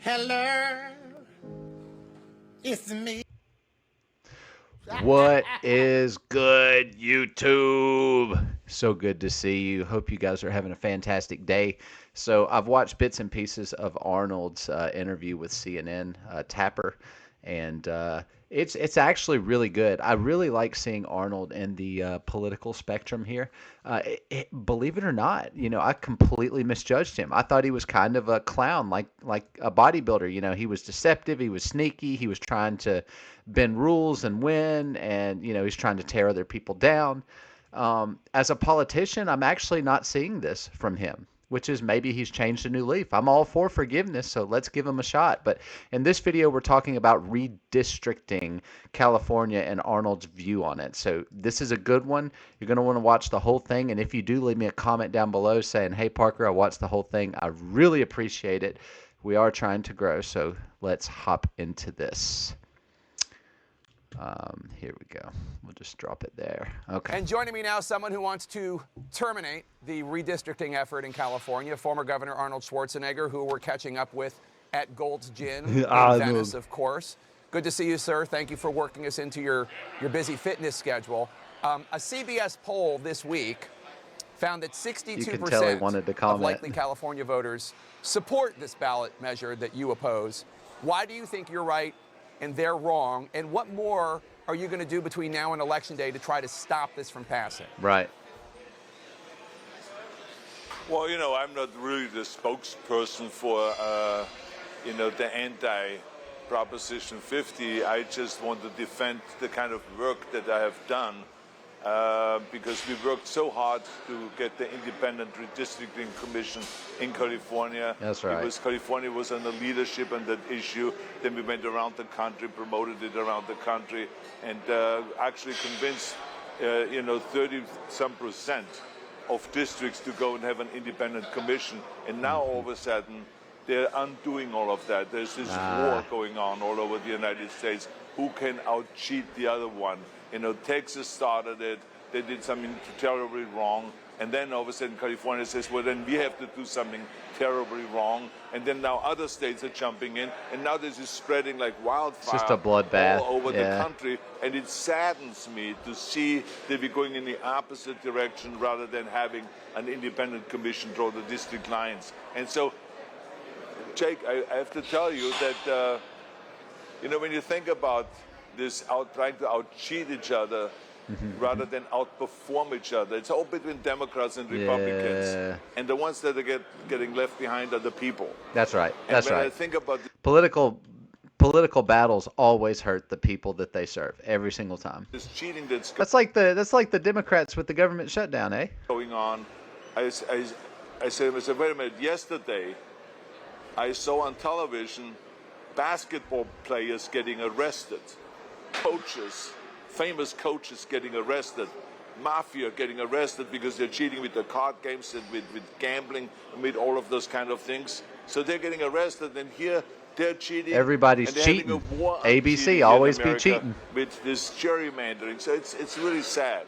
Hello, it's me. What is good, YouTube? So good to see you. Hope you guys are having a fantastic day. So I've watched bits and pieces of Arnold's interview with CNN, Tapper, and it's actually really good. I really like seeing Arnold in the political spectrum here. Believe it or not, I completely misjudged him. I thought he was kind of a clown, like a bodybuilder. He was deceptive, he was sneaky, he was trying to bend rules and win, and he's trying to tear other people down. As a politician, I'm actually not seeing this from him, which is maybe he's changed a new leaf. I'm all for forgiveness, so let's give him a shot. But in this video, we're talking about redistricting California and Arnold's view on it. So this is a good one. You're going to want to watch the whole thing. And if you do, leave me a comment down below saying, hey, Parker, I watched the whole thing. I really appreciate it. We are trying to grow, so let's hop into this. Here we go. We'll just drop it there. Okay. And joining me now, someone who wants to terminate the redistricting effort in California, former Governor Arnold Schwarzenegger, who we're catching up with at Gold's Gin in Venice, of course. Good to see you, sir. Thank you for working us into your busy fitness schedule. A CBS poll this week found that 62% of likely California voters support this ballot measure that you oppose. Why do you think you're right and they're wrong, and what more are you going to do between now and Election Day to try to stop this from passing? Right. Well, I'm not really the spokesperson for, the anti-Proposition 50. I just want to defend the kind of work that I have done because we worked so hard to get the independent redistricting commission in California. That's right. Because California was under leadership on that issue. Then we went around the country, promoted it around the country, and actually convinced, 30-some% of districts to go and have an independent commission. And now all of a sudden, they're undoing all of that. There's this war going on all over the United States. Who can out-cheat the other one? Texas started it. They did something terribly wrong. And then all of a sudden California says, well, then we have to do something terribly wrong. And then now other states are jumping in. And now this is spreading like wildfire. It's just a bloodbath all over the country. And it saddens me to see that we're going in the opposite direction rather than having an independent commission draw the district lines. And so, Jake, I have to tell you that, when you think about this trying to out-cheat each other rather than outperform each other. It's all between Democrats and Republicans. Yeah. And the ones that are getting left behind are the people. That's right. That's right. I think about political battles always hurt the people that they serve every single time. this cheating that's That's like the Democrats with the government shutdown, eh? going on, I said, wait a minute, yesterday I saw on television basketball players getting arrested. Coaches, famous coaches getting arrested, mafia getting arrested because they're cheating with the card games and with gambling and with all of those kind of things. So they're getting arrested, and here they're cheating. Everybody's cheating. ABC always be cheating with this gerrymandering. So it's really sad.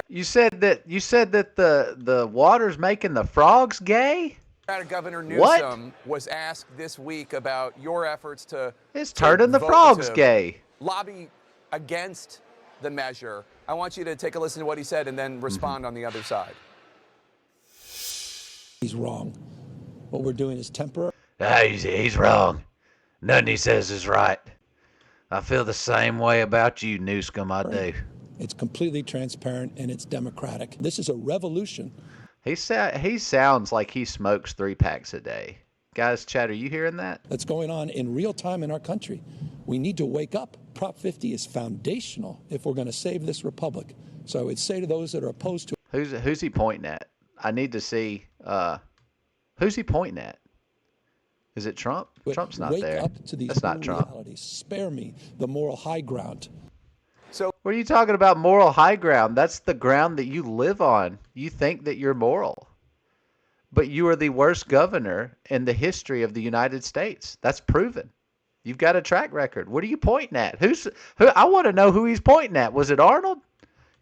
You said that the water's making the frogs gay? Governor Newsome was asked this week about your efforts to turning the frogs gay. Lobby against the measure. I want you to take a listen to what he said and then respond on the other side. He's wrong. What we're doing is temporary. He's wrong. Nothing he says is right. I feel the same way about you, Newsome. I do. It's completely transparent and it's democratic. This is a revolution. He sounds like he smokes 3 packs a day. Guys, chat, are you hearing that? That's going on in real time in our country. We need to wake up. Prop 50 is foundational if we're going to save this republic. So I would say to those that are opposed to it. Who's he pointing at? I need to see. Who's he pointing at? Is it Trump? Trump's not there. Wake up to these That's not Trump. realities. Spare me the moral high ground. What are you talking about moral high ground? That's the ground that you live on. You think that you're moral. But you are the worst governor in the history of the United States. That's proven. You've got a track record. What are you pointing at? Who? I want to know who he's pointing at. Was it Arnold?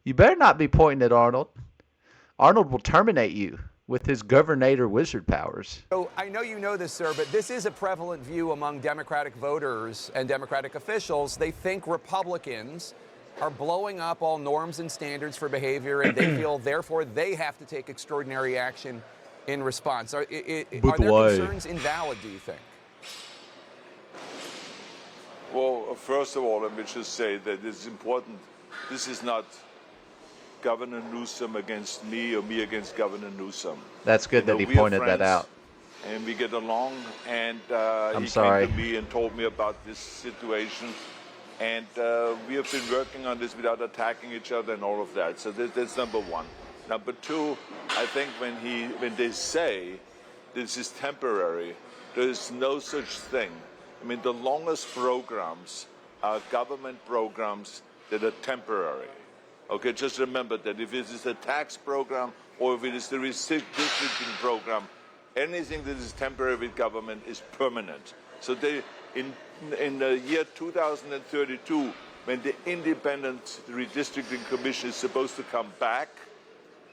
You better not be pointing at Arnold. Arnold will terminate you with his governor wizard powers. So I know you know this, sir, but this is a prevalent view among Democratic voters and Democratic officials. They think Republicans are blowing up all norms and standards for behavior, and they feel, therefore, they have to take extraordinary action in response. Are their concerns invalid, do you think? Well, first of all, let me just say that it's important. This is not Governor Newsome against me or me against Governor Newsome. That's good that he pointed that out. And we get along, and he sorry. came to me and told me about this situation. And we have been working on this without attacking each other and all of that. So that's number one. Number two, I think when they say this is temporary, there is no such thing. I mean, the longest programs are government programs that are temporary. Okay, just remember that if it is a tax program or if it is the redistricting program, anything that is temporary with government is permanent. So they, in the year 2032, when the independent redistricting commission is supposed to come back,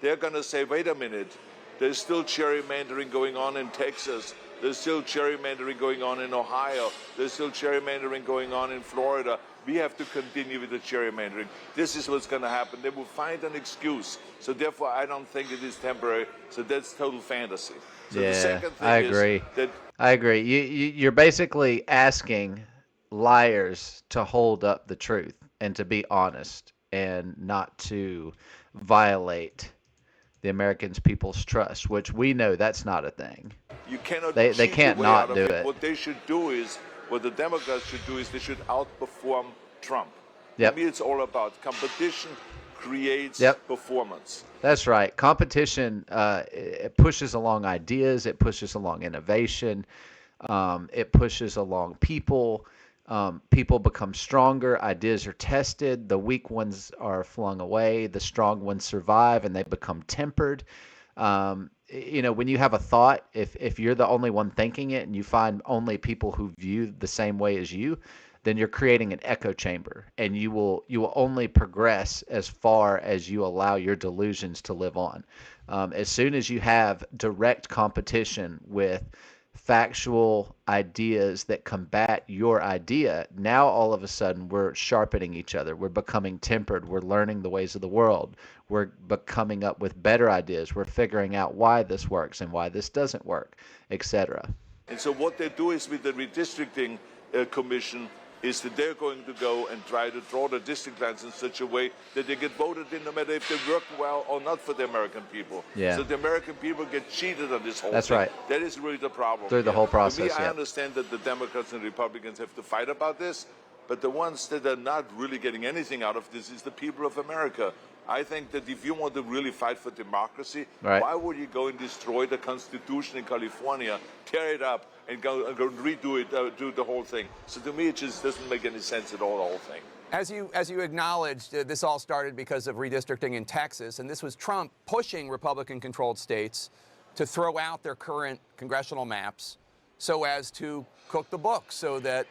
they're going to say, wait a minute, there's still gerrymandering going on in Texas. There's still gerrymandering going on in Ohio. There's still gerrymandering going on in Florida. We have to continue with the gerrymandering. This is what's going to happen. They will find an excuse. So therefore, I don't think it is temporary. So that's total fantasy. So yeah, the second thing I agree. is that I agree. You're basically asking liars to hold up the truth and to be honest and not to violate the American people's trust, which we know that's not a thing. you cannot They cheat can't your way not out of do it. it. What they should do is, what the Democrats should do is they should outperform Trump. Yep. To me, it's all about competition creates Yep. performance. That's right. Competition, it pushes along ideas. It pushes along innovation. It pushes along people. People become stronger. Ideas are tested. The weak ones are flung away. The strong ones survive, and they become tempered. When you have a thought, if you're the only one thinking it and you find only people who view the same way as you, then you're creating an echo chamber, and you will only progress as far as you allow your delusions to live on. As soon as you have direct competition with factual ideas that combat your idea, now all of a sudden we're sharpening each other. We're becoming tempered. We're learning the ways of the world. We're coming up with better ideas. We're figuring out why this works and why this doesn't work, etc. And so what they do is with the redistricting commission is that they're going to go and try to draw the district lines in such a way that they get voted in no matter if they work well or not for the American people. Yeah. So the American people get cheated on this whole That's thing. right. That is really the problem. Through the whole process, To me, I yeah. understand that the Democrats and Republicans have to fight about this, but the ones that are not really getting anything out of this is the people of America. I think that if you want to really fight for democracy, Right. why would you go and destroy the Constitution in California, tear it up, and go redo it, do the whole thing? So to me, it just doesn't make any sense at all, the whole thing. As you acknowledged, this all started because of redistricting in Texas, and this was Trump pushing Republican-controlled states to throw out their current congressional maps so as to cook the books, so that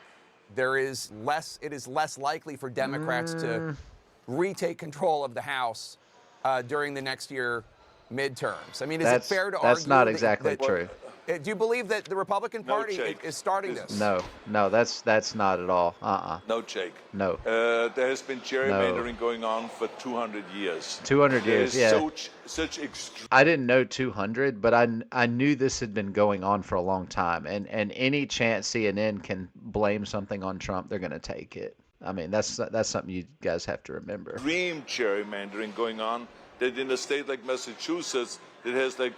it is less likely for Democrats to retake control of the House during the next year midterms. I mean, is it fair to argue that's not exactly true. Do you believe that the Republican Party Jake. is starting this? No, that's not at all. No, Jake. No. There has been gerrymandering going on for 200 years. 200 years, yeah. Such extreme. I didn't know 200, but I knew this had been going on for a long time. And any chance CNN can blame something on Trump, they're going to take it. I mean, that's something you guys have to remember. Extreme gerrymandering going on, that in a state like Massachusetts, that has like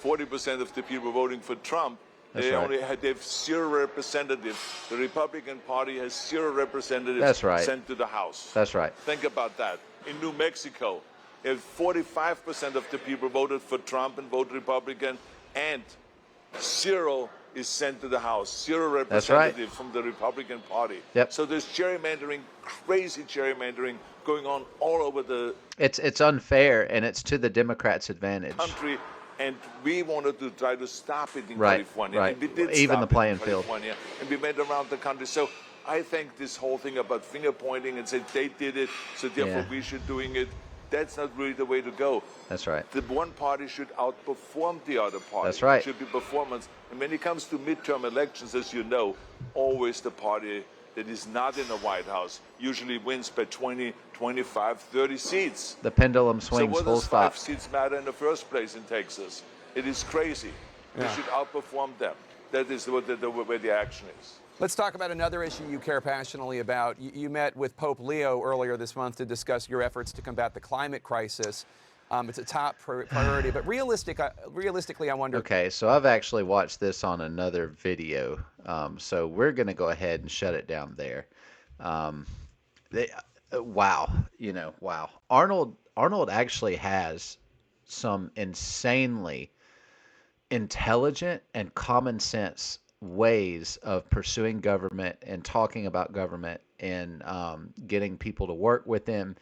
40% of the people voting for Trump, That's they right. they have 0 representatives. The Republican Party has 0 representatives That's right. sent to the House. That's right. Think about that. In New Mexico, if 45% of the people voted for Trump and voted Republican, and 0 is sent to the House. 0 That's right. representative from the Republican Party. Yep. So there's gerrymandering, crazy gerrymandering going on all over the It's unfair, and it's to the Democrats' advantage. country, and we wanted to try to stop it in Right, California. right. And we did Even stop the it playing in field. California, and we went around the country. So I think this whole thing about finger pointing and say they did it, so therefore Yeah. we should doing it, That's not really the way to go. That's right. The one party should outperform the other party. That's right. It should be performance. And when it comes to midterm elections, as you know, always the party that is not in the White House usually wins by 20, 25, 30 seats. The pendulum swings so what full does stop. 5 seats matter in the first place in Texas? It is crazy. We should outperform them. That is where the action is. Let's talk about another issue you care passionately about. You met with Pope Leo earlier this month to discuss your efforts to combat the climate crisis. It's a top priority, but realistically, I wonder. Okay, so I've actually watched this on another video, so we're going to go ahead and shut it down there. Wow, wow. Arnold actually has some insanely intelligent and common sense ways of pursuing government and talking about government and getting people to work with him.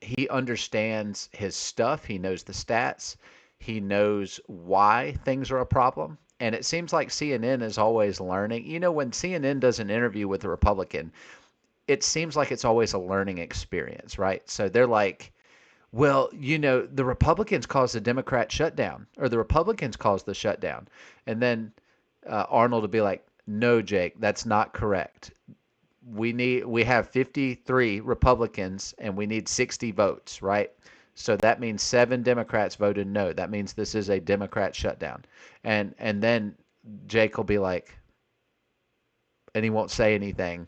He understands his stuff. He knows the stats. He knows why things are a problem. And it seems like CNN is always learning. When CNN does an interview with a Republican, it seems like it's always a learning experience, right? So they're like, well, the Republicans caused the Democrat shutdown, or the Republicans caused the shutdown. And then Arnold will be like, no, Jake, that's not correct. We have 53 Republicans and we need 60 votes, right? So that means 7 Democrats voted no. That means this is a Democrat shutdown. And then Jake will be like, and he won't say anything.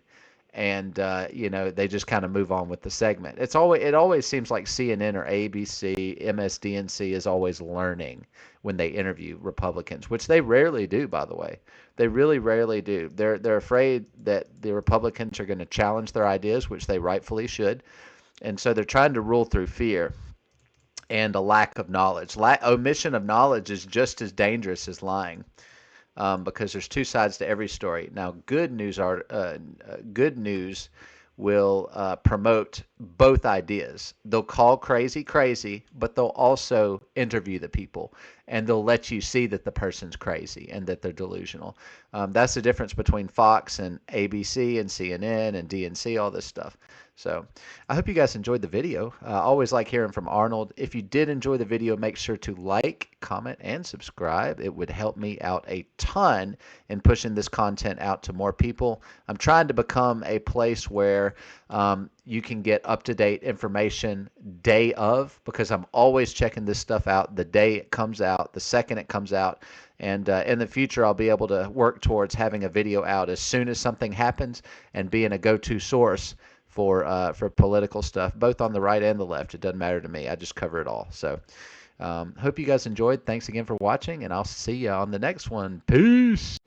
And they just kind of move on with the segment. It always seems like CNN or ABC, MSDNC is always learning when they interview Republicans, which they rarely do, by the way. They really rarely do. They're afraid that the Republicans are going to challenge their ideas, which they rightfully should, and so they're trying to rule through fear and a lack of knowledge. Omission of knowledge is just as dangerous as lying. Because there's 2 sides to every story. Now, good news will promote both ideas. They'll call crazy, but they'll also interview the people, and they'll let you see that the person's crazy and that they're delusional. That's the difference between Fox and ABC and CNN and DNC, all this stuff. So I hope you guys enjoyed the video. I always like hearing from Arnold. If you did enjoy the video, make sure to like, comment, and subscribe. It would help me out a ton in pushing this content out to more people. I'm trying to become a place where you can get up-to-date information day of, because I'm always checking this stuff out the day it comes out, the second it comes out. And in the future, I'll be able to work towards having a video out as soon as something happens and being a go-to source for political stuff, both on the right and the left. It doesn't matter to me. I just cover it all. So hope you guys enjoyed. Thanks again for watching, and I'll see you on the next one. Peace.